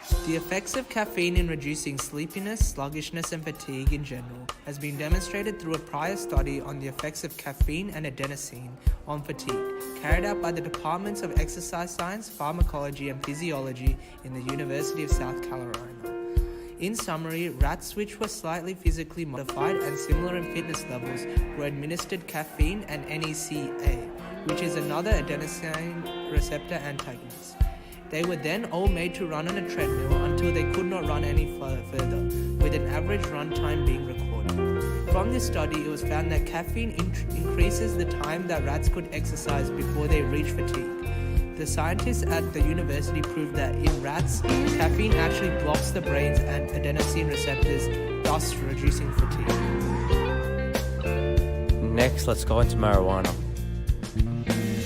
The effects of caffeine in reducing sleepiness, sluggishness and fatigue in general has been demonstrated through a prior study on the effects of caffeine and adenosine on fatigue, carried out by the Departments of Exercise Science, Pharmacology and Physiology in the University of South Carolina. In summary, rats which were slightly physically modified and similar in fitness levels were administered caffeine and NECA, which is another adenosine receptor antagonist. They were then all made to run on a treadmill until they could not run any further, with an average run time being recorded. From this study, it was found that caffeine increases the time that rats could exercise before they reach fatigue. The scientists at the university proved that in rats, caffeine actually blocks the brain's adenosine receptors, thus reducing fatigue. Next, let's go into marijuana.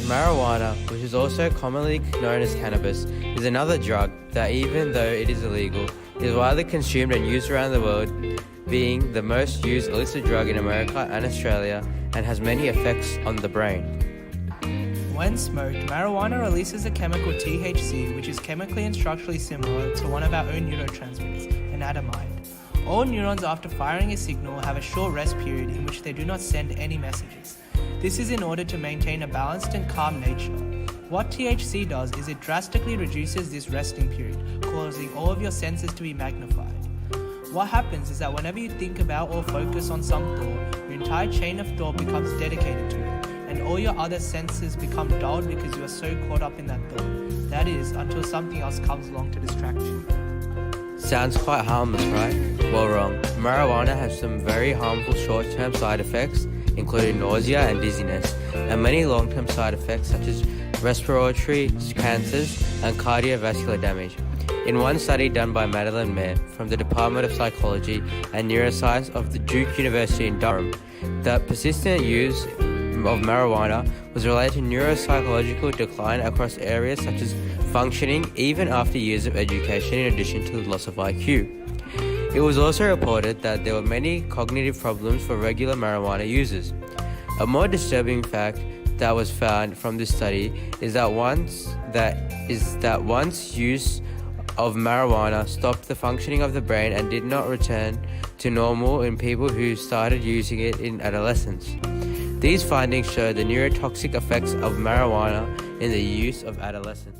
Marijuana, which is also commonly known as cannabis, is another drug that, even though it is illegal, is widely consumed and used around the world, being the most used illicit drug in America and Australia, and has many effects on the brain. When smoked, marijuana releases a chemical THC, which is chemically and structurally similar to one of our own neurotransmitters, anandamide. All neurons after firing a signal have a short rest period in which they do not send any messages. This is in order to maintain a balanced and calm nature. What THC does is it drastically reduces this resting period, causing all of your senses to be magnified. What happens is that whenever you think about or focus on some thought, your entire chain of thought becomes dedicated to it, and all your other senses become dulled because you are so caught up in that thought. That is, until something else comes along to distract you. Sounds quite harmless, right? Well, wrong. Marijuana has some very harmful short-term side effects, including nausea and dizziness, and many long-term side effects such as respiratory cancers and cardiovascular damage. In one study done by Madeline Mayer from the Department of Psychology and Neuroscience of the Duke University in Durham, the persistent use of marijuana was related to neuropsychological decline across areas such as functioning even after years of education, in addition to the loss of IQ. It was also reported that there were many cognitive problems for regular marijuana users. A more disturbing fact that was found from this study is that once use of marijuana stopped the functioning of the brain and did not return to normal in people who started using it in adolescence. These findings show the neurotoxic effects of marijuana in the use of adolescents.